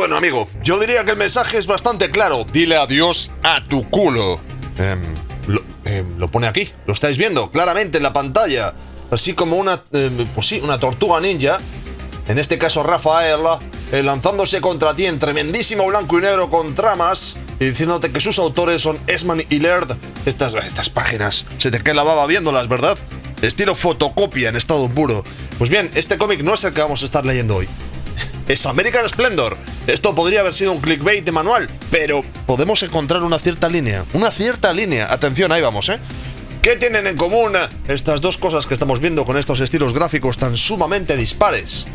Bueno, amigo, yo diría que el mensaje es bastante claro. Dile adiós a tu culo. Lo pone aquí, lo estáis viendo claramente en la pantalla. Así como una tortuga ninja. En este caso Rafael, lanzándose contra ti en tremendísimo blanco y negro con tramas y diciéndote que sus autores son Esman y Laird. Estas páginas, se te cae la baba viéndolas, ¿verdad? Estilo fotocopia en estado puro. Pues bien, este cómic no es el que vamos a estar leyendo hoy. Es American Splendor. Esto podría haber sido un clickbait de manual, pero podemos encontrar una cierta línea. Atención, ahí vamos, ¿eh? ¿Qué tienen en común estas dos cosas que estamos viendo con estos estilos gráficos tan sumamente dispares?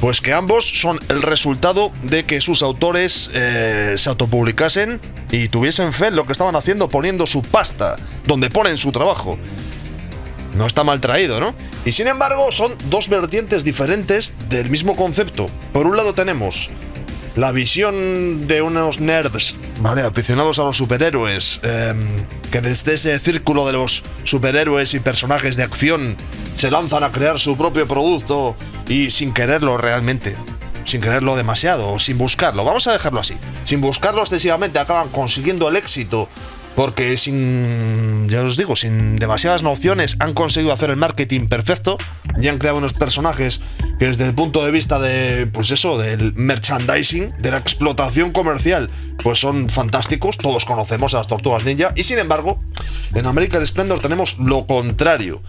Pues que ambos son el resultado de que sus autores se autopublicasen y tuviesen fe en lo que estaban haciendo, poniendo su pasta donde ponen su trabajo. No está mal traído, ¿no? Y sin embargo son dos vertientes diferentes del mismo concepto. Por un lado tenemos la visión de unos nerds, ¿vale?, aficionados a los superhéroes, que desde ese círculo de los superhéroes y personajes de acción se lanzan a crear su propio producto y sin quererlo realmente, sin quererlo demasiado o sin buscarlo, vamos a dejarlo así, sin buscarlo excesivamente acaban consiguiendo el éxito porque sin demasiadas nociones han conseguido hacer el marketing perfecto y han creado unos personajes que desde el punto de vista de, pues eso, del merchandising, de la explotación comercial, pues son fantásticos. Todos conocemos a las Tortugas Ninja y sin embargo en American Splendor tenemos lo contrario.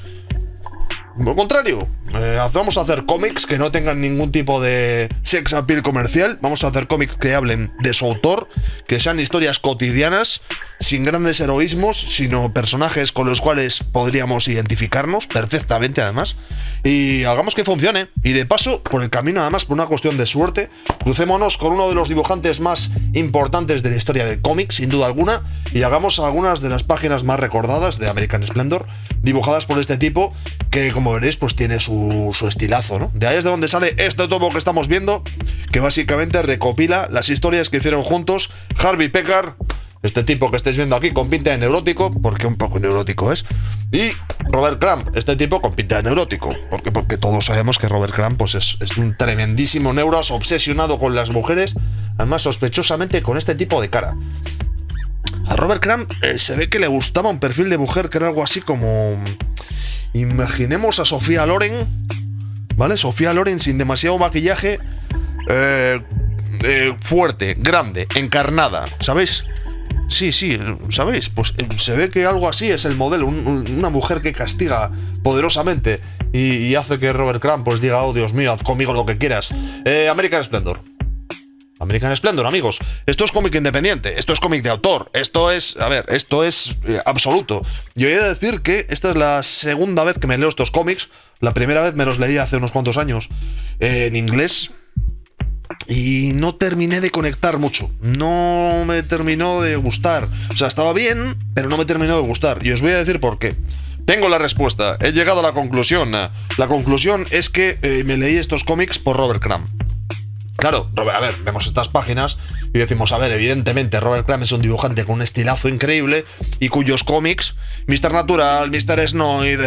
Vamos a hacer cómics que no tengan ningún tipo de sex appeal comercial. Vamos a hacer cómics que hablen de su autor, que sean historias cotidianas, sin grandes heroísmos, sino personajes con los cuales podríamos identificarnos perfectamente, además, y hagamos que funcione. Y de paso, por el camino, además, por una cuestión de suerte, crucémonos con uno de los dibujantes más importantes de la historia del cómic, sin duda alguna, y hagamos algunas de las páginas más recordadas de American Splendor, dibujadas por este tipo, que como veréis, pues tiene su estilazo, ¿no? De ahí es de donde sale este tomo que estamos viendo, que básicamente recopila las historias que hicieron juntos Harvey Pekar, este tipo que estáis viendo aquí con pinta de neurótico, porque un poco neurótico es, y Robert Crumb, este tipo con pinta de neurótico, porque todos sabemos que Robert Crumb pues es un tremendísimo neuros, obsesionado con las mujeres, además sospechosamente con este tipo de cara. A Robert Crumb se ve que le gustaba un perfil de mujer que era algo así como... Imaginemos a Sofía Loren, ¿vale? Sofía Loren sin demasiado maquillaje, fuerte, grande, encarnada, ¿sabéis? Sí, ¿sabéis? Pues se ve que algo así es el modelo, una mujer que castiga poderosamente y hace que Robert Crumb pues diga, oh Dios mío, haz conmigo lo que quieras. American Splendor, amigos. Esto es cómic independiente, esto es cómic de autor, esto es absoluto. Yo he de decir que esta es la segunda vez que me leo estos cómics. La primera vez me los leí hace unos cuantos años en inglés y no terminé de conectar mucho. No me terminó de gustar. O sea, estaba bien, pero no me terminó de gustar. Y os voy a decir por qué. Tengo la respuesta, he llegado a la conclusión. La conclusión es que me leí estos cómics por Robert Crumb. Claro, a ver, vemos estas páginas y decimos, a ver, evidentemente Robert Crumb es un dibujante con un estilazo increíble y cuyos cómics, Mr. Natural, Mr. Snoid,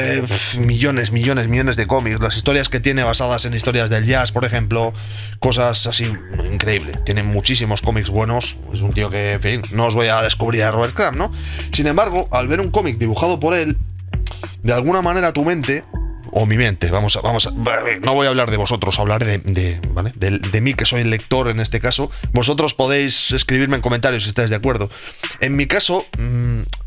millones de cómics, las historias que tiene basadas en historias del jazz, por ejemplo, cosas así, increíble. Tiene muchísimos cómics buenos, es un tío que, en fin, no os voy a descubrir a Robert Crumb, ¿no? Sin embargo, al ver un cómic dibujado por él, de alguna manera tu mente... o mi mente, vamos a, no voy a hablar de vosotros, hablaré de mí, que soy el lector en este caso. Vosotros podéis escribirme en comentarios si estáis de acuerdo. En mi caso,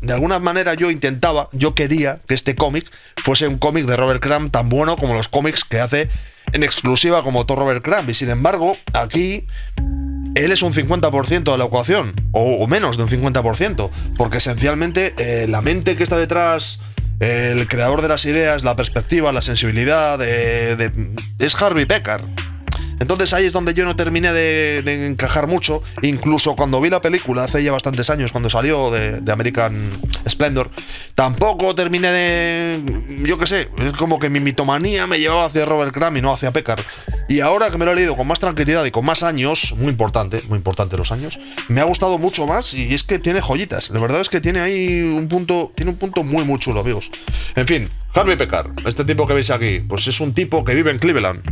de alguna manera yo quería que este cómic fuese un cómic de Robert Crumb tan bueno como los cómics que hace en exclusiva como autor Robert Crumb, y sin embargo, aquí él es un 50% de la ecuación, o menos de un 50%, porque esencialmente la mente que está detrás... el creador de las ideas, la perspectiva, la sensibilidad es Harvey Pekar. Entonces ahí es donde yo no terminé de encajar mucho. Incluso cuando vi la película hace ya bastantes años, cuando salió de American Splendor, tampoco terminé yo qué sé, es como que mi mitomanía me llevaba hacia Robert Crumb y no hacia Pekar. Y ahora que me lo he leído con más tranquilidad y con más años, muy importante los años, me ha gustado mucho más y es que tiene joyitas. La verdad es que tiene ahí un punto muy muy chulo, amigos. En fin, Harvey Pekar, este tipo que veis aquí, pues es un tipo que vive en Cleveland.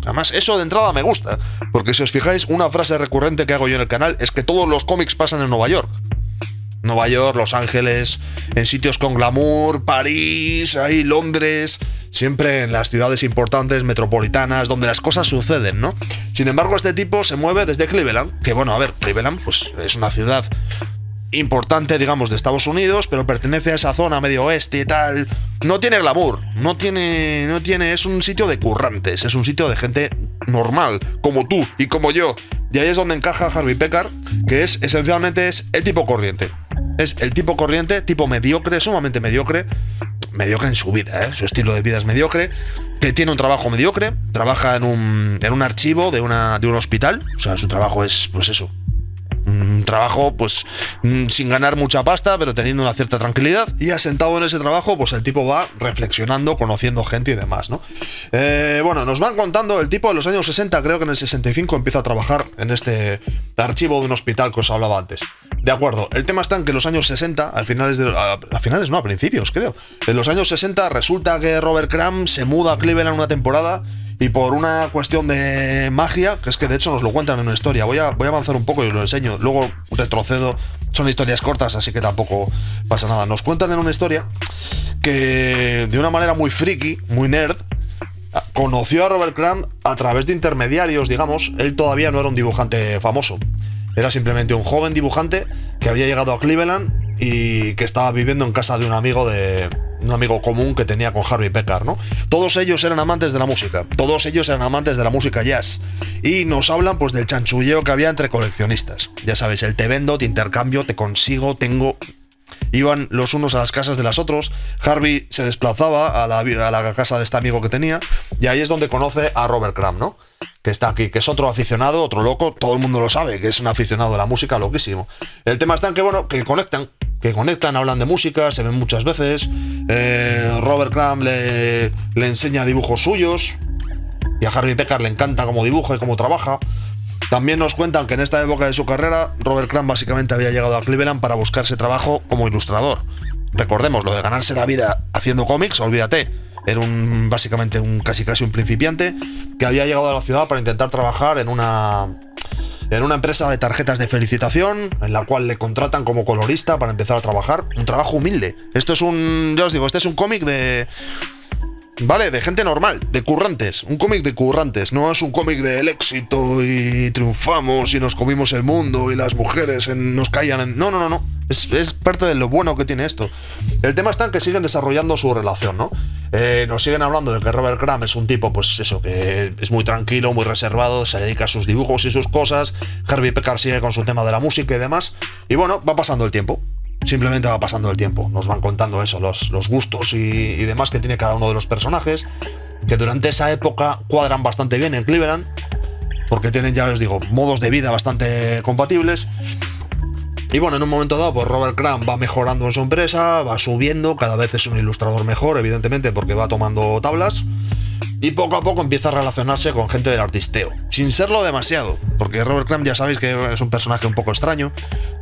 Además, eso de entrada me gusta, porque si os fijáis, una frase recurrente que hago yo en el canal es que todos los cómics pasan en Nueva York. Nueva York, Los Ángeles, en sitios con glamour, París, ahí Londres, siempre en las ciudades importantes, metropolitanas, donde las cosas suceden, ¿no? Sin embargo, este tipo se mueve desde Cleveland, que bueno, a ver, Cleveland pues es una ciudad importante, digamos, de Estados Unidos, pero pertenece a esa zona medio oeste y tal. No tiene glamour, no tiene, es un sitio de currantes, es un sitio de gente normal, como tú y como yo. Y ahí es donde encaja Harvey Pekar, que es, esencialmente, es el tipo corriente. Es el tipo corriente, tipo mediocre, sumamente mediocre en su vida, ¿eh? Su estilo de vida es mediocre, que tiene un trabajo mediocre, trabaja en un archivo de un hospital, o sea, su trabajo es, pues eso, un trabajo, pues, sin ganar mucha pasta, pero teniendo una cierta tranquilidad. Y asentado en ese trabajo, pues el tipo va reflexionando, conociendo gente y demás, ¿no? Bueno, nos van contando, el tipo de los años 60, creo que en el 65 empieza a trabajar en este archivo de un hospital que os hablaba antes. De acuerdo, el tema está en que en los años 60, a principios, creo. En los años 60 resulta que Robert Crumb se muda a Cleveland una temporada. Y por una cuestión de magia, que es que de hecho nos lo cuentan en una historia, voy a avanzar un poco y os lo enseño, luego retrocedo, son historias cortas, así que tampoco pasa nada. Nos cuentan en una historia que de una manera muy friki, muy nerd, conoció a Robert Crumb a través de intermediarios, digamos. Él todavía no era un dibujante famoso, era simplemente un joven dibujante que había llegado a Cleveland y que estaba viviendo en casa de un amigo común que tenía con Harvey Pekar, ¿no? Todos ellos eran amantes de la música, todos ellos eran amantes de la música jazz, y nos hablan pues del chanchulleo que había entre coleccionistas. Ya sabéis, el te vendo, te intercambio, te consigo, tengo... Iban los unos a las casas de los otros. Harvey se desplazaba a la casa de este amigo que tenía, y ahí es donde conoce a Robert Crumb, ¿no? Que está aquí, que es otro aficionado, otro loco, todo el mundo lo sabe, que es un aficionado de la música loquísimo. El tema está en que, bueno, que conectan, hablan de música, se ven muchas veces. Robert Crumb le enseña dibujos suyos, y a Harvey Pekar le encanta cómo dibuja y cómo trabaja. También nos cuentan que en esta época de su carrera, Robert Crumb básicamente había llegado a Cleveland para buscarse trabajo como ilustrador. Recordemos, lo de ganarse la vida haciendo cómics, olvídate. Era básicamente casi un principiante que había llegado a la ciudad para intentar trabajar en una empresa de tarjetas de felicitación, en la cual le contratan como colorista para empezar a trabajar. Un trabajo humilde. Esto es ya os digo, este es un cómic de gente normal, de currantes. Un cómic de currantes. No es un cómic del éxito y triunfamos y nos comimos el mundo y las mujeres nos caían en... No. Es parte de lo bueno que tiene esto. El tema está en que siguen desarrollando su relación, ¿no? Nos siguen hablando de que Robert Crumb es un tipo, pues eso, que es muy tranquilo, muy reservado, se dedica a sus dibujos y sus cosas. Harvey Pekar sigue con su tema de la música y demás. Y bueno, va pasando el tiempo. Simplemente va pasando el tiempo. Nos van contando eso, los gustos y demás que tiene cada uno de los personajes, que durante esa época cuadran bastante bien en Cleveland, porque tienen, ya os digo, modos de vida bastante compatibles. Y bueno, en un momento dado, pues Robert Crumb va mejorando en su empresa, va subiendo, cada vez es un ilustrador mejor, evidentemente, porque va tomando tablas. Y poco a poco empieza a relacionarse con gente del artisteo, sin serlo demasiado, porque Robert Crumb ya sabéis que es un personaje un poco extraño,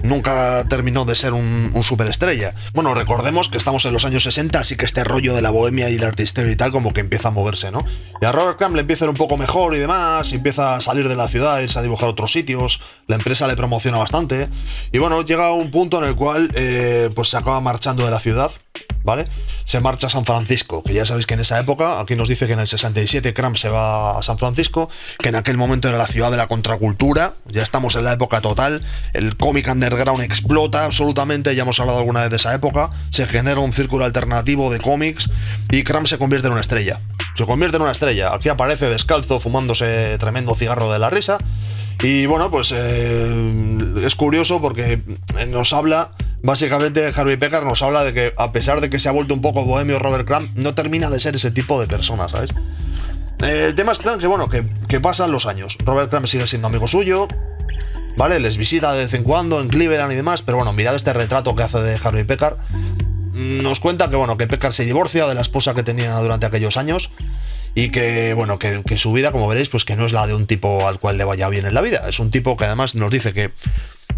nunca terminó de ser un superestrella. Bueno, recordemos que estamos en los años 60, así que este rollo de la bohemia y el artisteo y tal como que empieza a moverse, ¿no? Y a Robert Crumb le empieza a ir un poco mejor y demás, y empieza a salir de la ciudad, irse a dibujar a otros sitios, la empresa le promociona bastante, y bueno, llega a un punto en el cual pues se acaba marchando de la ciudad, ¿vale? Se marcha a San Francisco, que ya sabéis que en esa época, aquí nos dice que en el 67 Crumb se va a San Francisco, que en aquel momento era la ciudad de la contracultura, ya estamos en la época total, el cómic underground explota absolutamente, ya hemos hablado alguna vez de esa época, se genera un círculo alternativo de cómics y Crumb se convierte en una estrella. Aquí aparece descalzo fumándose tremendo cigarro de la risa. Y bueno, pues es curioso porque nos habla, básicamente Harvey Pekar nos habla de que a pesar de que se ha vuelto un poco bohemio Robert Crumb, no termina de ser ese tipo de persona, ¿sabes? El tema es que bueno, que pasan los años. Robert Crumb sigue siendo amigo suyo, ¿vale? Les visita de vez en cuando en Cleveland y demás, pero bueno, mirad este retrato que hace de Harvey Pekar. Nos cuenta que bueno, que Pekar se divorcia de la esposa que tenía durante aquellos años. Y que, bueno, que su vida, como veréis, pues que no es la de un tipo al cual le vaya bien en la vida. Es un tipo que además nos dice que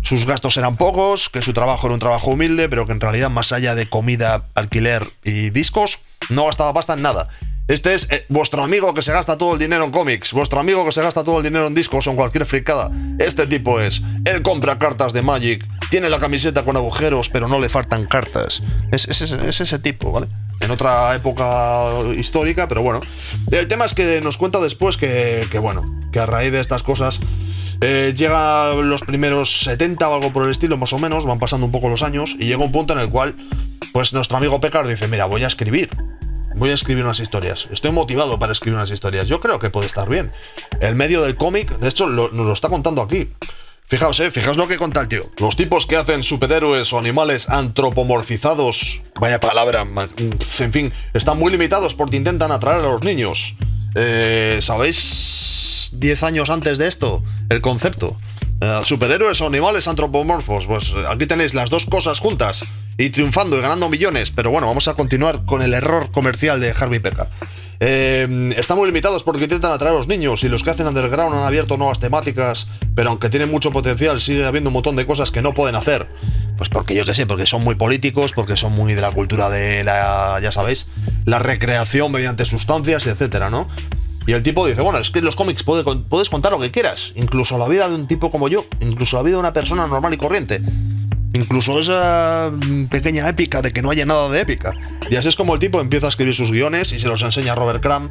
sus gastos eran pocos, que su trabajo era un trabajo humilde, pero que en realidad, más allá de comida, alquiler y discos, no gastaba pasta en nada. Este es vuestro amigo que se gasta todo el dinero en cómics, vuestro amigo que se gasta todo el dinero en discos o en cualquier fricada. Este tipo es. Él compra cartas de Magic, tiene la camiseta con agujeros, pero no le faltan cartas. Es ese tipo, ¿vale? En otra época histórica, pero bueno. El tema es que nos cuenta después que a raíz de estas cosas llega los primeros 70 o algo por el estilo, más o menos, van pasando un poco los años y llega un punto en el cual, pues nuestro amigo Pekar dice, mira, voy a escribir unas historias, estoy motivado para escribir unas historias, yo creo que puede estar bien. El medio del cómic, de hecho, nos lo está contando aquí. Fijaos lo que cuenta el tío. Los tipos que hacen superhéroes o animales antropomorfizados, vaya palabra, en fin, están muy limitados porque intentan atraer a los niños. ¿Sabéis 10 años antes de esto el concepto? Superhéroes o animales antropomorfos, pues aquí tenéis las dos cosas juntas y triunfando y ganando millones. Pero bueno, vamos a continuar con el error comercial de Harvey Pekar. Están muy limitados porque intentan atraer a los niños y los que hacen underground han abierto nuevas temáticas, pero aunque tienen mucho potencial sigue habiendo un montón de cosas que no pueden hacer. Pues porque yo qué sé, porque son muy políticos, porque son muy de la cultura de la, ya sabéis, la recreación mediante sustancias, etcétera, ¿no? Y el tipo dice, bueno, es que en los cómics puedes contar lo que quieras, incluso la vida de un tipo como yo, incluso la vida de una persona normal y corriente. Incluso esa pequeña épica de que no haya nada de épica. Y así es como el tipo empieza a escribir sus guiones y se los enseña a Robert Crumb.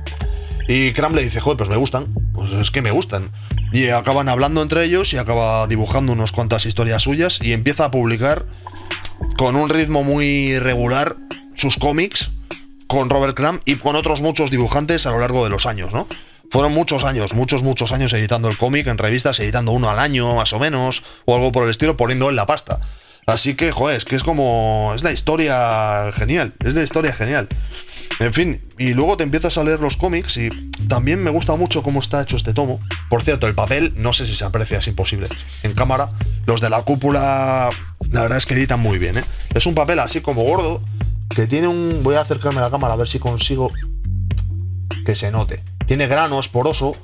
Y Crumb le dice, joder, pues me gustan. Pues es que me gustan. Y acaban hablando entre ellos y acaba dibujando unas cuantas historias suyas y empieza a publicar con un ritmo muy regular sus cómics con Robert Crumb y con otros muchos dibujantes a lo largo de los años, ¿no? Fueron muchos años editando el cómic en revistas, editando uno al año más o menos, o algo por el estilo, poniendo en la pasta. Así que, joder, es que es la historia genial, En fin, y luego te empiezas a leer los cómics y también me gusta mucho cómo está hecho este tomo. Por cierto, el papel, no sé si se aprecia, es imposible. En cámara, los de la cúpula, la verdad es que editan muy bien, ¿eh? Es un papel así como gordo, que tiene un... Voy a acercarme a la cámara a ver si consigo que se note. Tiene grano, es poroso,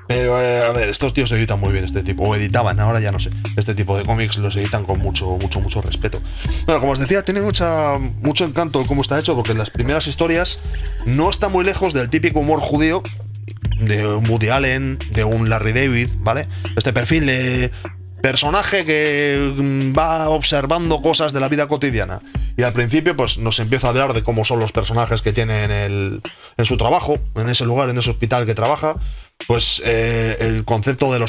pero a ver, estos tíos editan muy bien este tipo, o editaban, ahora ya no sé. Este tipo de cómics los editan con mucho respeto. Bueno, como os decía, tiene mucho encanto cómo está hecho, porque en las primeras historias no está muy lejos del típico humor judío de un Woody Allen, de un Larry David, ¿vale? Este perfil de personaje que va observando cosas de la vida cotidiana. Y al principio pues nos empieza a hablar de cómo son los personajes que tiene en su trabajo, en ese lugar, en ese hospital que trabaja. Pues el concepto de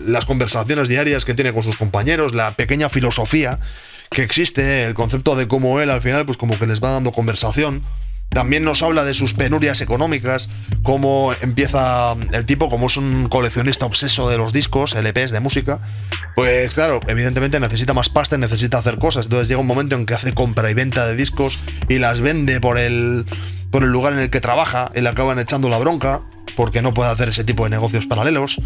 las conversaciones diarias que tiene con sus compañeros, la pequeña filosofía que existe, el concepto de cómo él al final pues como que les va dando conversación. También nos habla de sus penurias económicas, cómo empieza el tipo, como es un coleccionista obseso de los discos, LPs de música, pues claro, evidentemente necesita más pasta, necesita hacer cosas, entonces llega un momento en que hace compra y venta de discos y las vende por el lugar en el que trabaja y le acaban echando la bronca porque no puede hacer ese tipo de negocios paralelos.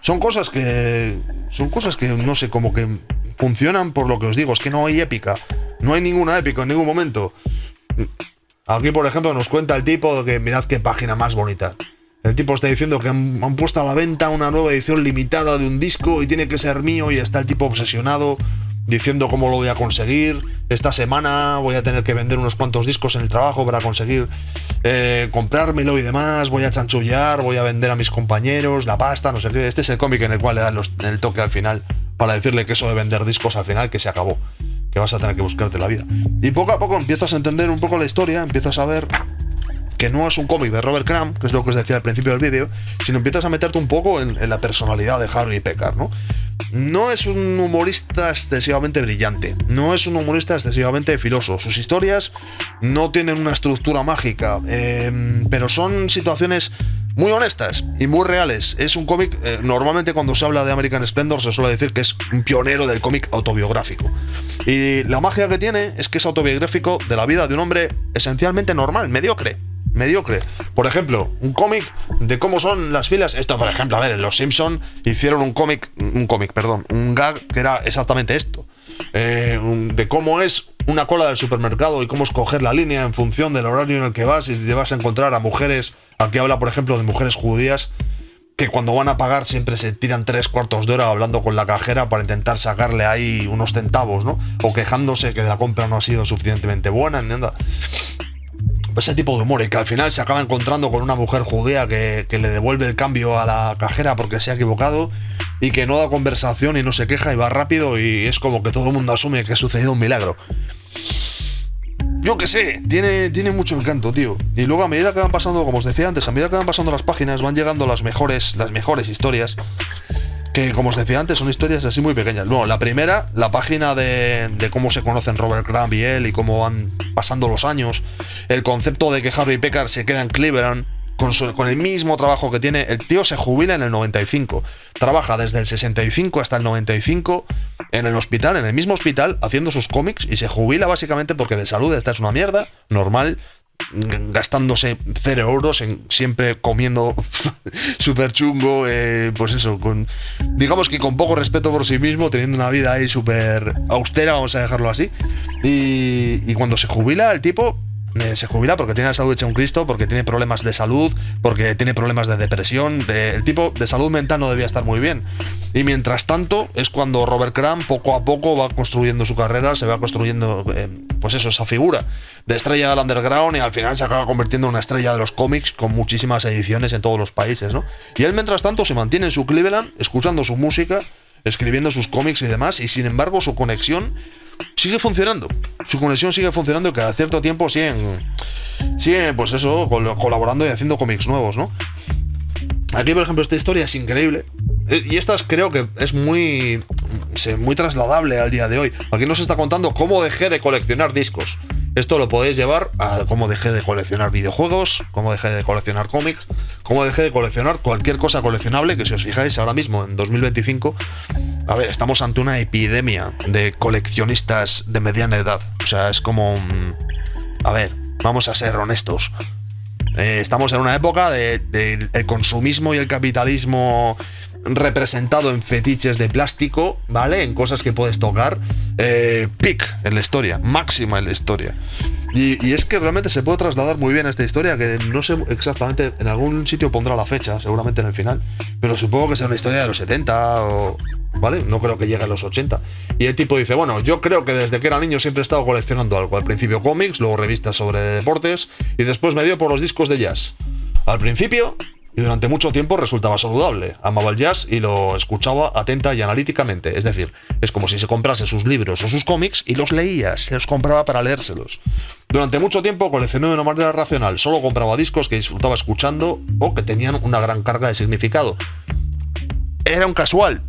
Son cosas que no sé, como que funcionan por lo que os digo, es que no hay épica. No hay ninguna épica en ningún momento. Aquí, por ejemplo, nos cuenta el tipo que mirad qué página más bonita. El tipo está diciendo que han puesto a la venta una nueva edición limitada de un disco y tiene que ser mío, y está el tipo obsesionado diciendo cómo lo voy a conseguir. Esta semana voy a tener que vender unos cuantos discos en el trabajo para conseguir comprármelo y demás. Voy a chanchullar, voy a vender a mis compañeros la pasta, no sé qué. Este es el cómic en el cual le dan el toque al final para decirle que eso de vender discos al final que se acabó, que vas a tener que buscarte la vida. Y poco a poco empiezas a entender un poco la historia, empiezas a ver que no es un cómic de Robert Crumb, que es lo que os decía al principio del vídeo, sino empiezas a meterte un poco en la personalidad de Harvey Pekar, ¿no? No es un humorista excesivamente brillante, no es un humorista excesivamente filoso. Sus historias no tienen una estructura mágica, pero son situaciones muy honestas y muy reales. Es un cómic, normalmente cuando se habla de American Splendor se suele decir que es un pionero del cómic autobiográfico. Y la magia que tiene es que es autobiográfico de la vida de un hombre esencialmente normal, mediocre. Por ejemplo, un cómic son las filas. Esto, por ejemplo, a ver, en Los Simpson hicieron un gag que era exactamente esto. De cómo es una cola del supermercado y cómo escoger la línea en función del horario en el que vas, y te vas a encontrar a mujeres. Aquí habla, por ejemplo, de mujeres judías que cuando van a pagar siempre se tiran 3/4 de hora hablando con la cajera para intentar sacarle ahí unos centavos, ¿no? O quejándose que la compra no ha sido suficientemente buena, ni nada. ese tipo de humor, y que al final se acaba encontrando con una mujer judía que le devuelve el cambio a la cajera porque se ha equivocado, y que no da conversación y no se queja y va rápido, y es como que todo el mundo asume que ha sucedido un milagro. Yo qué sé, tiene mucho encanto, tío. Y luego a medida que van pasando, como os decía antes, a medida que van pasando las páginas, van llegando las mejores historias. Que, como os decía antes, son historias así muy pequeñas. Bueno, la primera, la página de cómo se conocen Robert Crumb y él, y cómo van pasando los años. El concepto de que Harvey Pekar se queda en Cleveland con el mismo trabajo que tiene. El tío se jubila en el 95. Trabaja desde el 65 hasta el 95 en el hospital, en el mismo hospital, haciendo sus cómics, y se jubila básicamente porque de salud esta es una mierda, normal, gastándose 0 euros, siempre comiendo súper chungo, pues eso, digamos que con poco respeto por sí mismo, teniendo una vida ahí súper austera, vamos a dejarlo así. Y cuando se jubila, el tipo se jubila porque tiene la salud hecha un Cristo, porque tiene problemas de salud, porque tiene problemas de depresión. El tipo de salud mental no debía estar muy bien. Y mientras tanto es cuando Robert Crumb poco a poco va construyendo su carrera, se va construyendo, pues eso, esa figura de estrella del underground, y al final se acaba convirtiendo en una estrella de los cómics con muchísimas ediciones en todos los países, ¿no? Y él mientras tanto se mantiene en su Cleveland, escuchando su música, escribiendo sus cómics y demás, y sin embargo su conexión sigue funcionando. Su conexión sigue funcionando, y cada cierto tiempo siguen pues eso, colaborando y haciendo cómics nuevos, ¿no? Aquí, por ejemplo, esta historia es increíble. Y esta creo que es muy trasladable al día de hoy. Aquí nos está contando cómo dejé de coleccionar discos. Esto lo podéis llevar a cómo dejé de coleccionar videojuegos, cómo dejé de coleccionar cómics, cómo dejé de coleccionar cualquier cosa coleccionable, que si os fijáis ahora mismo, en 2025, a ver, estamos ante una epidemia de coleccionistas de mediana edad. O sea, es como... A ver, vamos a ser honestos. Estamos en una época del consumismo y el capitalismo representado en fetiches de plástico, ¿vale? En cosas que puedes tocar. Peak en la historia, máxima en la historia. Y es que realmente se puede trasladar muy bien a esta historia, que no sé exactamente, en algún sitio pondrá la fecha, seguramente en el final, pero supongo que sea una historia de los 70 o... ¿Vale? No creo que llegue a los 80. Y el tipo dice, bueno, yo creo que desde que era niño siempre he estado coleccionando algo. Al principio cómics, luego revistas sobre deportes, y después me dio por los discos de jazz. Al principio, y durante mucho tiempo, resultaba saludable. Amaba el jazz y lo escuchaba atenta y analíticamente. Es decir, es como si se comprase sus libros o sus cómics y los leía, se los compraba para leérselos. Durante mucho tiempo coleccioné de una manera racional. Solo compraba discos que disfrutaba escuchando o que tenían una gran carga de significado. Era un casual,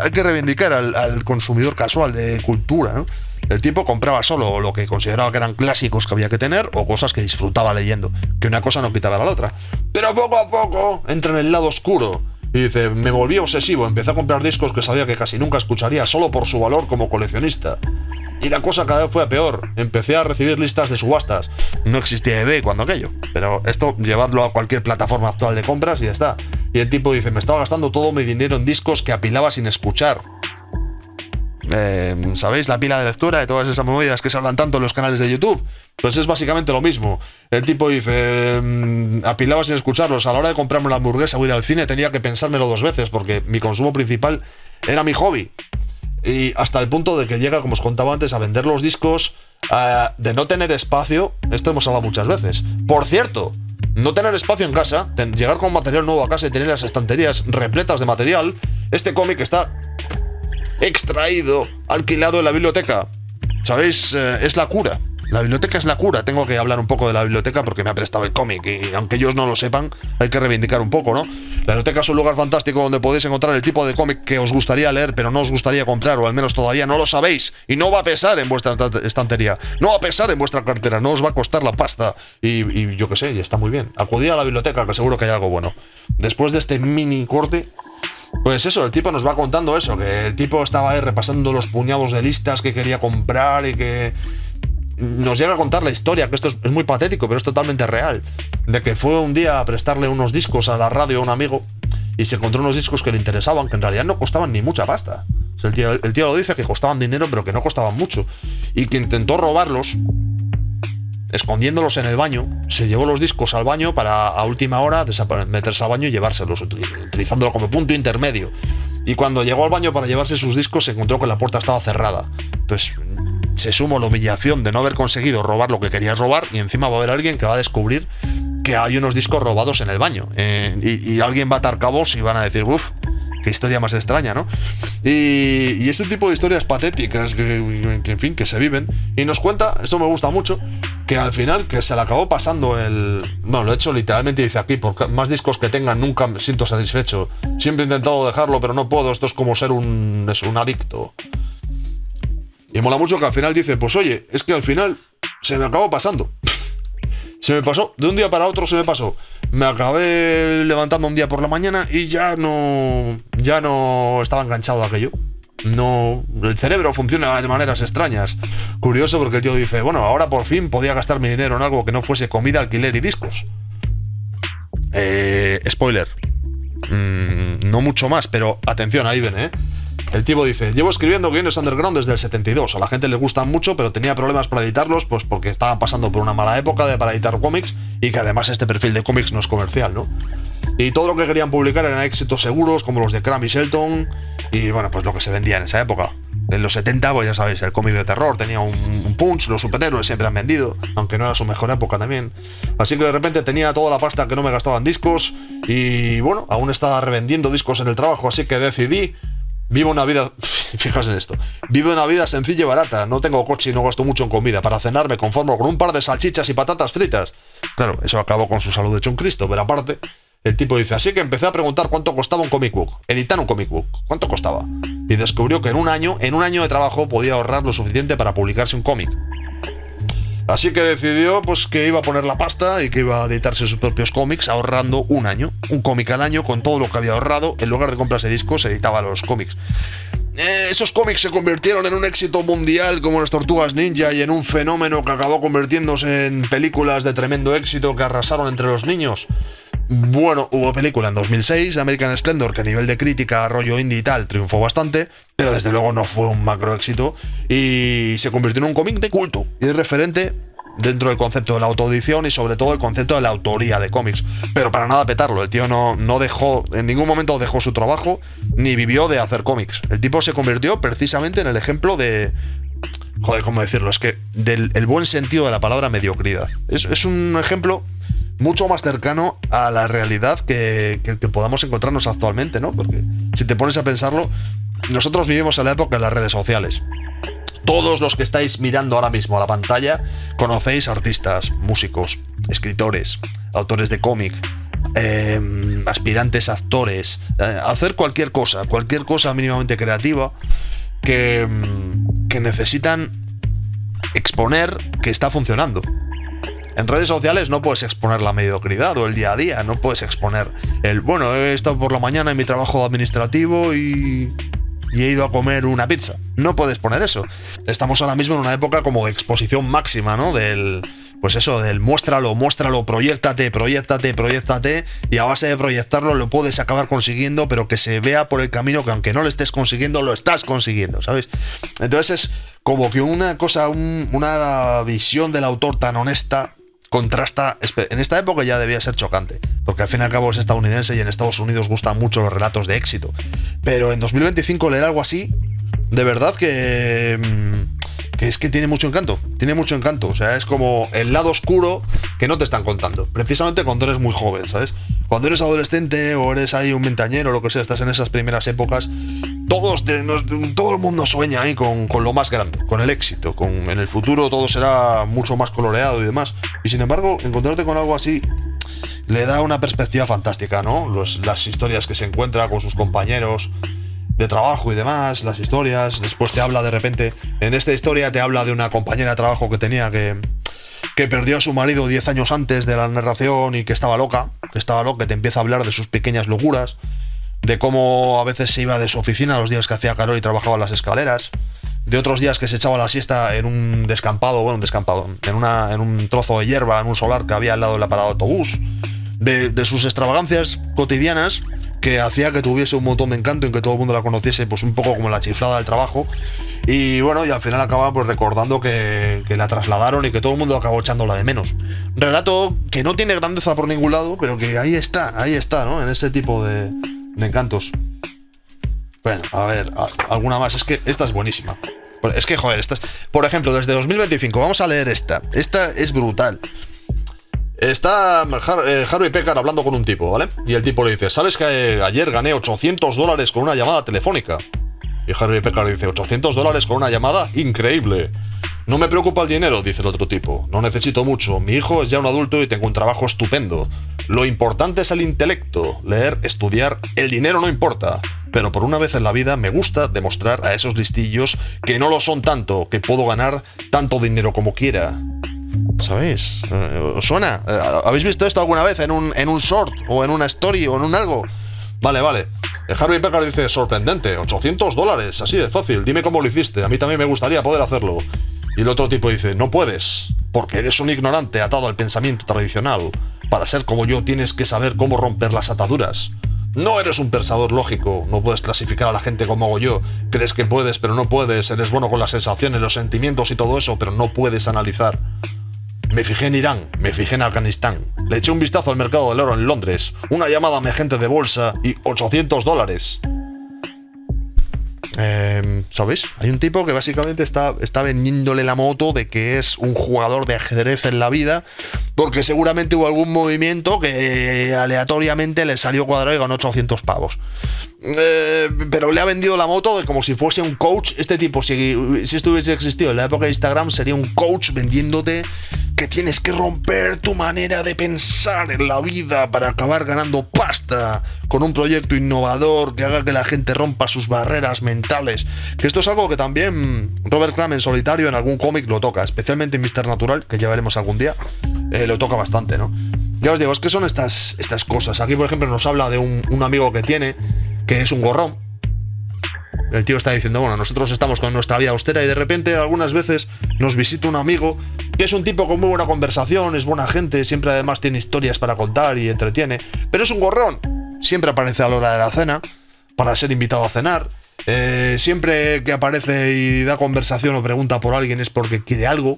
hay que reivindicar al consumidor casual de cultura, ¿no? El tipo compraba solo lo que consideraba que eran clásicos que había que tener, o cosas que disfrutaba leyendo, que una cosa no quitaba a la otra. Pero poco a poco entra en el lado oscuro y dice, me volví obsesivo, empecé a comprar discos que sabía que casi nunca escucharía solo por su valor como coleccionista. Y la cosa cada vez fue a peor. Empecé a recibir listas de subastas. No existía eBay cuando aquello, pero esto llevarlo a cualquier plataforma actual de compras y ya está. Y el tipo dice, me estaba gastando todo mi dinero en discos que apilaba sin escuchar. ¿Sabéis? La pila de lectura y todas esas movidas que se hablan tanto en los canales de YouTube. Pues es básicamente lo mismo. El tipo dice, apilaba sin escucharlos. A la hora de comprarme la hamburguesa o ir al cine tenía que pensármelo 2 veces, porque mi consumo principal era mi hobby. Y hasta el punto de que llega, como os contaba antes, a vender los discos, de no tener espacio. Esto hemos hablado muchas veces. Por cierto, no tener espacio en casa, llegar con material nuevo a casa y tener las estanterías repletas de material. Este cómic está extraído, alquilado en la biblioteca. ¿Sabéis? Es la cura. La biblioteca es la cura. Tengo que hablar un poco de la biblioteca porque me ha prestado el cómic, y aunque ellos no lo sepan, hay que reivindicar un poco, ¿no? La biblioteca es un lugar fantástico donde podéis encontrar el tipo de cómic que os gustaría leer, pero no os gustaría comprar, o al menos todavía no lo sabéis, y no va a pesar en vuestra estantería, no va a pesar en vuestra cartera, no os va a costar la pasta, y yo qué sé, y está muy bien. Acudid a la biblioteca, que seguro que hay algo bueno. Después de este mini corte, pues eso, el tipo nos va contando eso, que el tipo estaba ahí repasando los puñados de listas que quería comprar, y que nos llega a contar la historia, que esto es muy patético, pero es totalmente real, de que fue un día a prestarle unos discos a la radio a un amigo y se encontró unos discos que le interesaban, que en realidad no costaban ni mucha pasta. O sea, el tío lo dice, que costaban dinero, pero que no costaban mucho, y que intentó robarlos escondiéndolos en el baño. Se llevó los discos al baño para a última hora meterse al baño y llevárselos, utilizándolo como punto intermedio. Y cuando llegó al baño para llevarse sus discos, se encontró que la puerta estaba cerrada. Entonces se suma la humillación de no haber conseguido robar lo que querías robar, y encima va a haber alguien que va a descubrir que hay unos discos robados en el baño, y alguien va a atar cabos y van a decir, uff, qué historia más extraña, ¿no? Y ese tipo de historias patéticas que en fin, que se viven. Y nos cuenta, esto me gusta mucho, que al final que se le acabó pasando bueno, lo he hecho literalmente, dice aquí, por más discos que tengan nunca me siento satisfecho. Siempre he intentado dejarlo, pero no puedo. Esto es como ser un adicto. Y mola mucho que al final dice, pues oye, es que al final se me acabó pasando. Se me pasó, de un día para otro se me pasó. Me acabé levantando un día por la mañana y ya no estaba enganchado a aquello. No, el cerebro funciona de maneras extrañas. Curioso, porque el tío dice, bueno, ahora por fin podía gastar mi dinero en algo que no fuese comida, alquiler y discos. Spoiler. No mucho más, pero atención, ahí ven, El tipo dice, llevo escribiendo guiones underground desde el 72. A la gente le gustan mucho, pero tenía problemas para editarlos, pues porque estaban pasando por una mala época para editar cómics, y que además este perfil de cómics no es comercial, ¿no? Y todo lo que querían publicar eran éxitos seguros, como los de Crumb y Shelton, y bueno, pues lo que se vendía en esa época. En los 70, pues ya sabéis, el cómic de terror tenía un punch, los superhéroes siempre han vendido, aunque no era su mejor época también. Así que de repente tenía toda la pasta que no me gastaba en discos, y bueno, aún estaba revendiendo discos en el trabajo, así que decidí, vivo una vida, fijaos en esto, vivo una vida sencilla y barata, no tengo coche y no gasto mucho en comida, para cenar me conformo con un par de salchichas y patatas fritas. Claro, eso acabó con su salud hecho un Cristo, pero aparte, el tipo dice, así que empecé a preguntar cuánto costaba un comic book, editar un comic book, cuánto costaba, y descubrió que en un año de trabajo podía ahorrar lo suficiente para publicarse un cómic. Así que decidió pues que iba a poner la pasta y que iba a editarse sus propios cómics ahorrando un cómic al año con todo lo que había ahorrado. En lugar de comprarse discos, editaba los cómics. Esos cómics se convirtieron en un éxito mundial como las Tortugas Ninja, y en un fenómeno que acabó convirtiéndose en películas de tremendo éxito que arrasaron entre los niños. Bueno, hubo película en 2006, American Splendor, que a nivel de crítica, rollo indie y tal, triunfó bastante, pero desde luego no fue un macro éxito, y se convirtió en un cómic de culto y es referente dentro del concepto de la autoedición y sobre todo el concepto de la autoría de cómics. Pero para nada petarlo, el tío no dejó, en ningún momento dejó su trabajo, ni vivió de hacer cómics. El tipo se convirtió precisamente en el ejemplo de... Joder, ¿cómo decirlo? Es que del el buen sentido de la palabra mediocridad. Es un ejemplo mucho más cercano a la realidad que podamos encontrarnos actualmente, ¿no? Porque si te pones a pensarlo, nosotros vivimos en la época de las redes sociales. Todos los que estáis mirando ahora mismo a la pantalla conocéis artistas, músicos, escritores, autores de cómic, aspirantes actores, hacer cualquier cosa mínimamente creativa que necesitan exponer que está funcionando. En redes sociales no puedes exponer la mediocridad o el día a día, no puedes exponer bueno, he estado por la mañana en mi trabajo administrativo y he ido a comer una pizza. No puedes poner eso. Estamos ahora mismo en una época como de exposición máxima, ¿no? Pues eso, del muéstralo, proyéctate, y a base de proyectarlo lo puedes acabar consiguiendo, pero que se vea por el camino que aunque no lo estés consiguiendo, lo estás consiguiendo, ¿sabes? Entonces es como que una visión del autor tan honesta contrasta. En esta época ya debía ser chocante, porque al fin y al cabo es estadounidense y en Estados Unidos gustan mucho los relatos de éxito, pero en 2025 leer algo así, de verdad que es que tiene mucho encanto, o sea, es como el lado oscuro que no te están contando, precisamente cuando eres muy joven, ¿sabes? Cuando eres adolescente o eres ahí un veinteañero o lo que sea, estás en esas primeras épocas, todo el mundo sueña ahí con lo más grande, con el éxito, en el futuro todo será mucho más coloreado y demás, y sin embargo, encontrarte con algo así le da una perspectiva fantástica, ¿no? Las historias que se encuentra con sus compañeros de trabajo y demás, las historias, después te habla de repente, en esta historia te habla de una compañera de trabajo que tenía que perdió a su marido 10 años antes de la narración y que estaba loca, te empieza a hablar de sus pequeñas locuras, de cómo a veces se iba de su oficina los días que hacía calor y trabajaba en las escaleras, de otros días que se echaba la siesta en un descampado, en un trozo de hierba, en un solar que había al lado de la parada de autobús, de sus extravagancias cotidianas, que hacía que tuviese un montón de encanto en que todo el mundo la conociese, pues un poco como la chiflada del trabajo. Y bueno, y al final acaba pues recordando que la trasladaron y que todo el mundo acabó echándola de menos. Relato que no tiene grandeza por ningún lado, pero que ahí está, ¿no? En ese tipo de encantos. Bueno, a ver, alguna más. Es que esta es buenísima. Es que, joder, por ejemplo, desde 2025, vamos a leer esta. Esta es brutal. Está Harvey Pekar hablando con un tipo, ¿vale? Y el tipo le dice, ¿sabes que ayer gané $800 con una llamada telefónica? Y Harvey Pekar dice, $800 con una llamada, increíble. No me preocupa el dinero, dice el otro tipo. No necesito mucho. Mi hijo es ya un adulto y tengo un trabajo estupendo. Lo importante es el intelecto, leer, estudiar. El dinero no importa. Pero por una vez en la vida me gusta demostrar a esos listillos que no lo son tanto, que puedo ganar tanto dinero como quiera. ¿Sabéis? ¿Os suena? ¿Habéis visto esto alguna vez en un short o en una story o en un algo? Vale. Harvey Pekar dice, sorprendente, $800, así de fácil, dime cómo lo hiciste, a mí también me gustaría poder hacerlo. Y el otro tipo dice, no puedes, porque eres un ignorante atado al pensamiento tradicional. Para ser como yo tienes que saber cómo romper las ataduras. No eres un pensador lógico, no puedes clasificar a la gente como hago yo. Crees que puedes, pero no puedes, eres bueno con las sensaciones, los sentimientos y todo eso, pero no puedes analizar. Me fijé en Irán, me fijé en Afganistán, le eché un vistazo al mercado del oro en Londres, una llamada a mi agente de bolsa y $800. ¿Sabéis? Hay un tipo que básicamente está vendiéndole la moto de que es un jugador de ajedrez en la vida, porque seguramente hubo algún movimiento que aleatoriamente le salió cuadrado y ganó 800 pavos. Pero le ha vendido la moto de como si fuese un coach. Este tipo, si esto hubiese existido en la época de Instagram, sería un coach vendiéndote que tienes que romper tu manera de pensar en la vida para acabar ganando pasta con un proyecto innovador que haga que la gente rompa sus barreras mentales. Que esto es algo que también Robert Crumb en solitario en algún cómic lo toca, especialmente en Mr. Natural, que ya veremos algún día, lo toca bastante, ¿no? Ya os digo, es que son estas cosas. Aquí, por ejemplo, nos habla de un amigo que tiene, que es un gorrón. El tío está diciendo, bueno, nosotros estamos con nuestra vida austera y de repente algunas veces nos visita un amigo que es un tipo con muy buena conversación, es buena gente, siempre además tiene historias para contar y entretiene, pero es un gorrón. Siempre aparece a la hora de la cena para ser invitado a cenar. Siempre que aparece y da conversación o pregunta por alguien es porque quiere algo,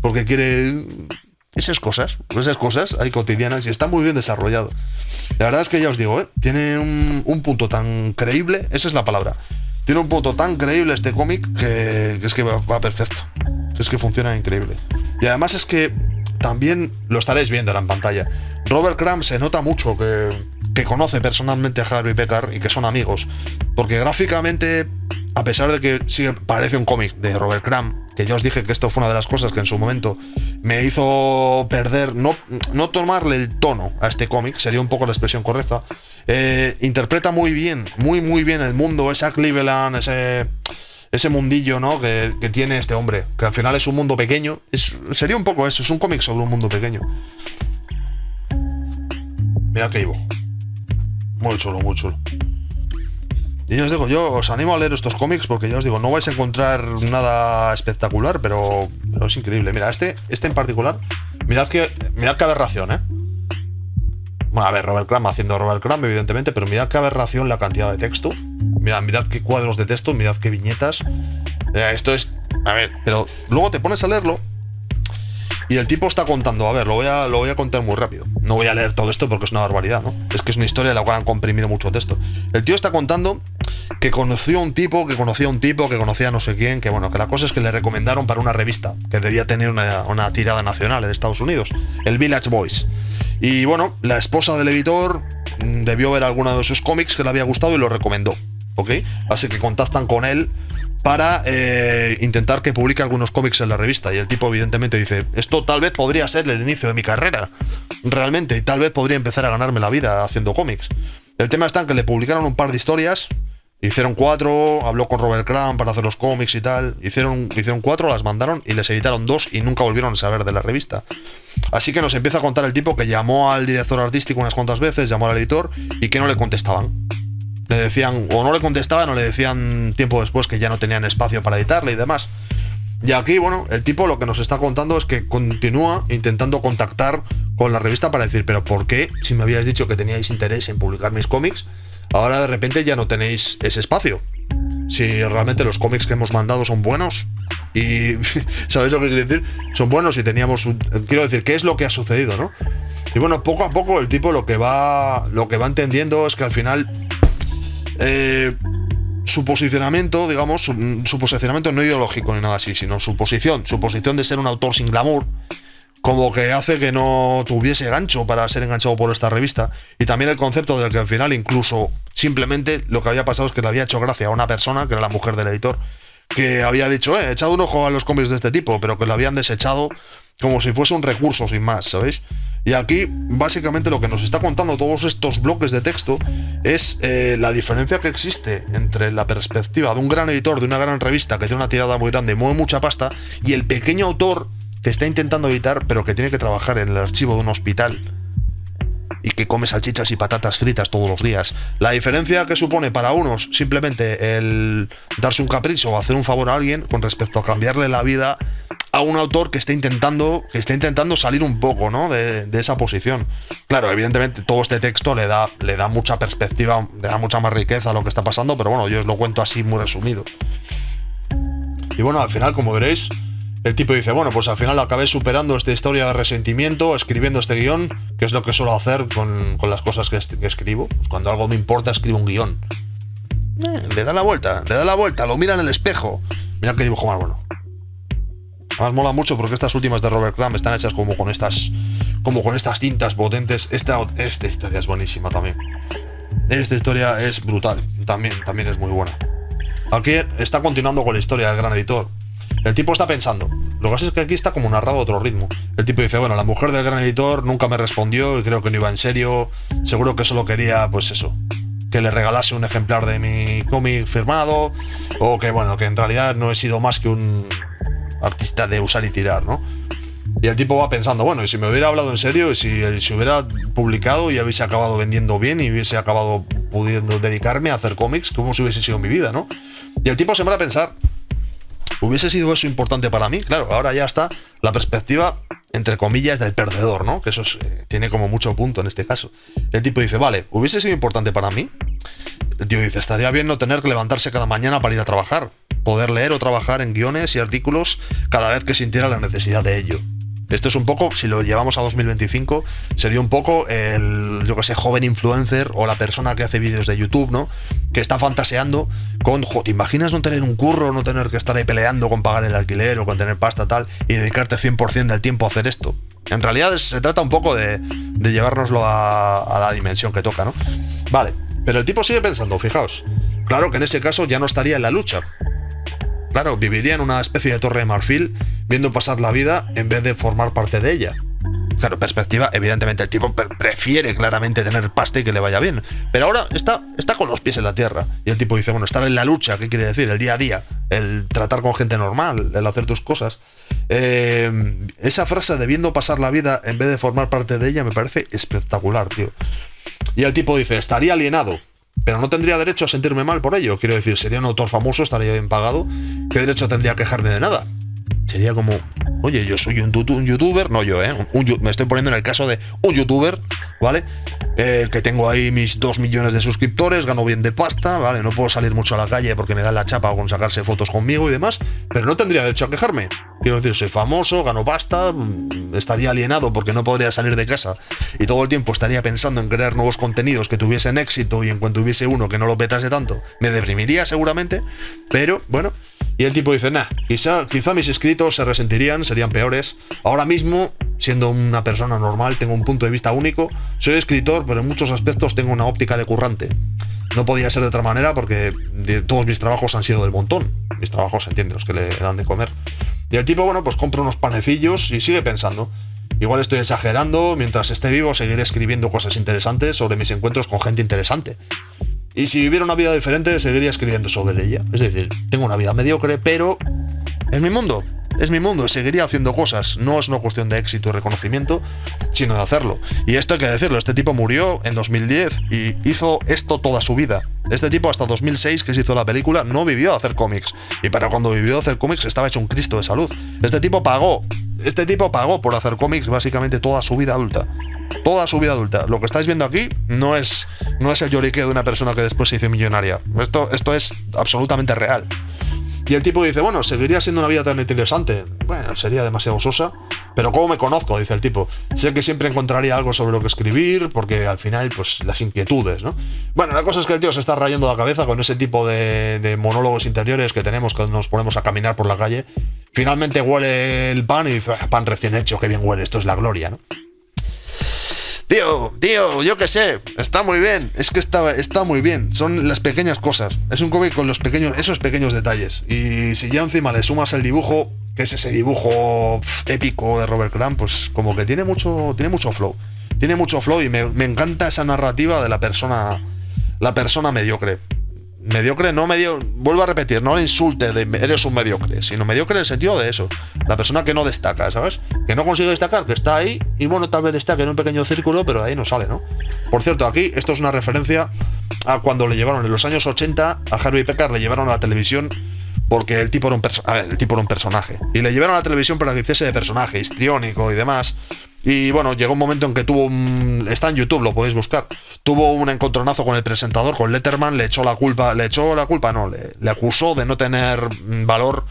porque quiere... Esas cosas hay cotidianas y está muy bien desarrollado. La verdad es que ya os digo, tiene un punto tan creíble, esa es la palabra. Tiene un punto tan creíble este cómic que es que va perfecto. Es que funciona increíble. Y además es que también lo estaréis viendo en pantalla. Robert Crumb se nota mucho que conoce personalmente a Harvey Pekar y que son amigos. Porque gráficamente, a pesar de que sí parece un cómic de Robert Crumb, que ya os dije que esto fue una de las cosas que en su momento me hizo perder, no tomarle el tono a este cómic, sería un poco la expresión correcta. Interpreta muy bien el mundo, esa Cleveland, ese mundillo, ¿no? que tiene este hombre, que al final es un mundo pequeño. Sería un poco eso, es un cómic sobre un mundo pequeño. Mira qué dibujo. Muy chulo. Y ya os digo, yo os animo a leer estos cómics porque ya os digo, no vais a encontrar nada espectacular, pero es increíble. Mira, este en particular, mirad qué aberración, ¿eh? Bueno, a ver, Robert Crumb haciendo Robert Crumb, evidentemente, pero mirad qué aberración la cantidad de texto. Mirad qué cuadros de texto, mirad qué viñetas. Esto es... A ver, pero luego te pones a leerlo y el tipo está contando, a ver, lo voy a contar muy rápido. No voy a leer todo esto porque es una barbaridad, ¿no? Es que es una historia en la cual han comprimido mucho texto. El tío está contando que conoció a un tipo, que conocía a no sé quién, que bueno, que la cosa es que le recomendaron para una revista que debía tener una tirada nacional en Estados Unidos, el Village Voice. Y bueno, la esposa del editor debió ver alguno de sus cómics que le había gustado y lo recomendó, ¿ok? Así que contactan con él para intentar que publique algunos cómics en la revista. Y el tipo evidentemente dice, esto tal vez podría ser el inicio de mi carrera, realmente, y tal vez podría empezar a ganarme la vida haciendo cómics. El tema está en que le publicaron un par de historias, hicieron 4, habló con Robert Crumb para hacer los cómics y tal, hicieron 4, las mandaron y les editaron 2 y nunca volvieron a saber de la revista. Así que nos empieza a contar el tipo que llamó al director artístico unas cuantas veces, llamó al editor y que no le contestaban. Le decían, o no le contestaban, o le decían tiempo después que ya no tenían espacio para editarle y demás. Y aquí, bueno, el tipo lo que nos está contando es que continúa intentando contactar con la revista para decir, pero ¿por qué? Si me habíais dicho que teníais interés en publicar mis cómics, ahora de repente ya no tenéis ese espacio. Si realmente los cómics que hemos mandado son buenos y ¿sabéis lo que quiero decir? Son buenos y teníamos quiero decir, ¿qué es lo que ha sucedido, no? Y bueno, poco a poco el tipo lo que va entendiendo es que al final su posicionamiento, digamos, su posicionamiento no ideológico ni nada así, sino su posición de ser un autor sin glamour, como que hace que no tuviese gancho para ser enganchado por esta revista. Y también el concepto del que al final incluso simplemente lo que había pasado es que le había hecho gracia a una persona, que era la mujer del editor, que había dicho, echado un ojo a los cómics de este tipo, pero que lo habían desechado como si fuese un recurso sin más, ¿sabéis? Y aquí, básicamente, lo que nos está contando todos estos bloques de texto es la diferencia que existe entre la perspectiva de un gran editor, de una gran revista que tiene una tirada muy grande y mueve mucha pasta, y el pequeño autor que está intentando editar, pero que tiene que trabajar en el archivo de un hospital y que come salchichas y patatas fritas todos los días. La diferencia que supone para unos simplemente el darse un capricho o hacer un favor a alguien con respecto a cambiarle la vida a un autor que está intentando salir un poco, ¿no?, de esa posición. Claro, evidentemente todo este texto le da mucha perspectiva, le da mucha más riqueza a lo que está pasando, pero bueno, yo os lo cuento así muy resumido. Y bueno, al final, como veréis, el tipo dice, bueno, pues al final acabé superando esta historia de resentimiento, escribiendo este guión, que es lo que suelo hacer con las cosas que escribo. Pues cuando algo me importa, escribo un guión. Le da la vuelta, lo mira en el espejo. Mira qué dibujo más bueno. Además mola mucho porque estas últimas de Robert Crumb están hechas como con estas tintas potentes. Esta historia es buenísima también. Esta historia es brutal, también es muy buena. Aquí está continuando con la historia del gran editor. El tipo está pensando. Lo que pasa es que aquí está como narrado a otro ritmo. El tipo dice, bueno, la mujer del gran editor nunca me respondió y creo que no iba en serio. Seguro que solo quería, pues eso, que le regalase un ejemplar de mi cómic firmado, o que, bueno, que en realidad no he sido más que un artista de usar y tirar, ¿no? Y el tipo va pensando, bueno, y si me hubiera hablado en serio, y si hubiera publicado y hubiese acabado vendiendo bien y hubiese acabado pudiendo dedicarme a hacer cómics, ¿cómo si hubiese sido mi vida, no? Y el tipo se va a pensar, ¿hubiese sido eso importante para mí? Claro, ahora ya está la perspectiva, entre comillas, del perdedor, ¿no? Que eso tiene como mucho punto en este caso. El tipo dice, vale, ¿hubiese sido importante para mí? El tío dice, estaría bien no tener que levantarse cada mañana para ir a trabajar, poder leer o trabajar en guiones y artículos cada vez que sintiera la necesidad de ello. Esto es un poco, si lo llevamos a 2025, sería un poco el, yo que sé, joven influencer o la persona que hace vídeos de YouTube, ¿no? Que está fantaseando con, ¿te imaginas no tener un curro, no tener que estar ahí peleando con pagar el alquiler o con tener pasta tal y dedicarte 100% del tiempo a hacer esto? En realidad se trata un poco de llevárnoslo a la dimensión que toca, ¿no? Vale, pero el tipo sigue pensando, fijaos, claro que en ese caso ya no estaría en la lucha. Claro, viviría en una especie de torre de marfil, viendo pasar la vida en vez de formar parte de ella. Claro, perspectiva, evidentemente el tipo prefiere claramente tener pasta y que le vaya bien. Pero ahora está con los pies en la tierra. Y el tipo dice, bueno, estar en la lucha, ¿qué quiere decir? El día a día, el tratar con gente normal, el hacer tus cosas. Esa frase de viendo pasar la vida en vez de formar parte de ella me parece espectacular, tío. Y el tipo dice, estaría alienado, pero no tendría derecho a sentirme mal por ello. Quiero decir, sería un autor famoso, estaría bien pagado. ¿Qué derecho tendría a quejarme de nada? Sería como, oye, yo soy un youtuber, no yo, me estoy poniendo en el caso de un youtuber, ¿vale? Que tengo ahí mis 2 millones de suscriptores, gano bien de pasta, ¿vale? No puedo salir mucho a la calle porque me dan la chapa con sacarse fotos conmigo y demás, pero no tendría derecho a quejarme. Quiero decir, soy famoso, gano pasta, estaría alienado porque no podría salir de casa y todo el tiempo estaría pensando en crear nuevos contenidos que tuviesen éxito, y en cuanto hubiese uno que no lo petase tanto, me deprimiría seguramente, pero bueno. Y el tipo dice, quizá mis escritos se resentirían, serían peores. Ahora mismo, siendo una persona normal, tengo un punto de vista único. Soy escritor, pero en muchos aspectos tengo una óptica de currante. No podía ser de otra manera porque todos mis trabajos han sido del montón. Mis trabajos, entiende, los que le dan de comer. Y el tipo, bueno, pues compra unos panecillos y sigue pensando. Igual estoy exagerando, mientras esté vivo seguiré escribiendo cosas interesantes sobre mis encuentros con gente interesante. Y si viviera una vida diferente, seguiría escribiendo sobre ella. Es decir, tengo una vida mediocre, pero es mi mundo, seguiría haciendo cosas. No es una cuestión de éxito y reconocimiento, sino de hacerlo. Y esto hay que decirlo, este tipo murió en 2010 y hizo esto toda su vida. Este tipo hasta 2006, que se hizo la película, no vivió a hacer cómics. Y para cuando vivió a hacer cómics estaba hecho un Cristo de salud. Este tipo pagó por hacer cómics básicamente toda su vida adulta. Toda su vida adulta. Lo que estáis viendo aquí no es el lloriqueo de una persona que después se hizo millonaria. Esto es absolutamente real. Y el tipo dice, bueno, seguiría siendo una vida tan interesante. Bueno, sería demasiado sosa. Pero ¿cómo me conozco? Dice el tipo. Sé que siempre encontraría algo sobre lo que escribir, porque al final, pues, las inquietudes, ¿no? Bueno, la cosa es que el tío se está rayando la cabeza con ese tipo de monólogos interiores que tenemos cuando nos ponemos a caminar por la calle. Finalmente huele el pan y dice, pan recién hecho, qué bien huele, esto es la gloria, ¿no? Tío, yo qué sé, está muy bien, es que está muy bien, son las pequeñas cosas, es un cómic con esos pequeños detalles, y si ya encima le sumas el dibujo, que es ese dibujo épico de Robert Crumb, pues como que tiene mucho flow y me encanta esa narrativa de la persona mediocre. Mediocre, vuelvo a repetir, no le insulte de eres un mediocre, sino mediocre en el sentido de eso, la persona que no destaca, ¿sabes? Que no consigue destacar, que está ahí y bueno, tal vez destaque en un pequeño círculo, pero de ahí no sale, ¿no? Por cierto, aquí esto es una referencia a cuando le llevaron en los años 80 a Harvey Pekar, le llevaron a la televisión porque el tipo era un personaje y le llevaron a la televisión para que hiciese de personaje histriónico y demás. Y bueno, llegó un momento en que está en YouTube, lo podéis buscar. Tuvo un encontronazo con el presentador, con Letterman, le acusó de no tener valor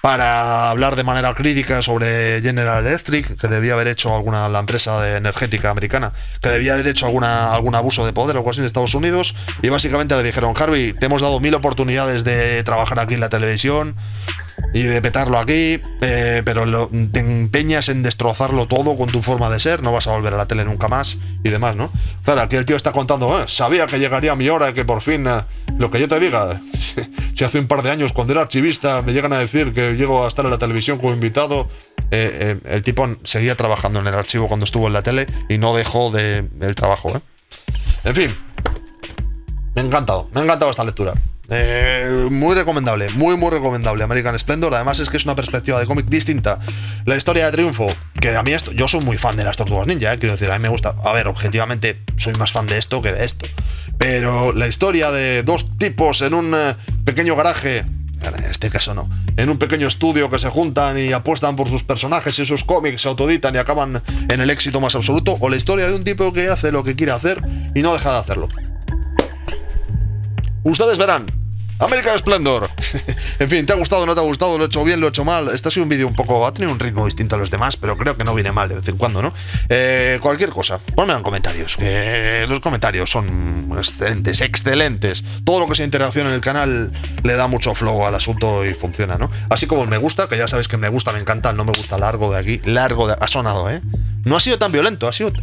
para hablar de manera crítica sobre General Electric, que debía haber hecho la empresa energética americana, que debía haber hecho algún abuso de poder o algo así en Estados Unidos. Y básicamente le dijeron, Harvey, te hemos dado 1000 oportunidades de trabajar aquí en la televisión y de petarlo aquí, pero te empeñas en destrozarlo todo con tu forma de ser, no vas a volver a la tele nunca más y demás, ¿no? Claro, aquí el tío está contando, sabía que llegaría mi hora y que por fin, lo que yo te diga, si hace un par de años cuando era archivista me llegan a decir que llego a estar en la televisión como invitado, el tipo seguía trabajando en el archivo cuando estuvo en la tele y no dejó el trabajo, En fin, me ha encantado esta lectura. Muy recomendable, muy recomendable American Splendor. Además es que es una perspectiva de cómic distinta. La historia de triunfo, que a mí yo soy muy fan de las Tortugas Ninja, quiero decir, a mí me gusta. A ver, objetivamente soy más fan de esto que de esto, pero la historia de dos tipos en un pequeño garaje, en este caso no, en un pequeño estudio que se juntan y apuestan por sus personajes y sus cómics, se autoeditan y acaban en el éxito más absoluto, o la historia de un tipo que hace lo que quiere hacer y no deja de hacerlo. Ustedes verán. American Splendor. En fin, ¿te ha gustado o no te ha gustado? ¿Lo he hecho bien? ¿Lo he hecho mal? Este ha sido un vídeo ha tenido un ritmo distinto a los demás, pero creo que no viene mal de vez en cuando, ¿no? Cualquier cosa, ponme en comentarios, que los comentarios son excelentes. Todo lo que sea interacción en el canal le da mucho flow al asunto y funciona, ¿no? Así como el me gusta, que ya sabéis que me gusta, me encanta, el no me gusta largo de aquí, ha sonado, No ha sido tan violento, ha sido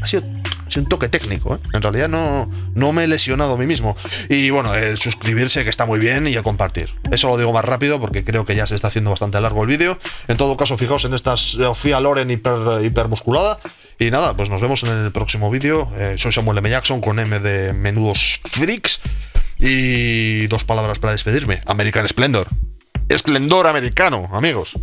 un toque técnico, En realidad no me he lesionado a mí mismo. Y bueno, el suscribirse, que está muy bien, y el compartir. Eso lo digo más rápido porque creo que ya se está haciendo bastante largo el vídeo. En todo caso, fijaos en esta Sofía Loren hipermusculada. Y nada, pues nos vemos en el próximo vídeo. Soy Samuel M. Jackson con M de Menudos Freaks. Y 2 palabras para despedirme. American Splendor. Esplendor americano, amigos.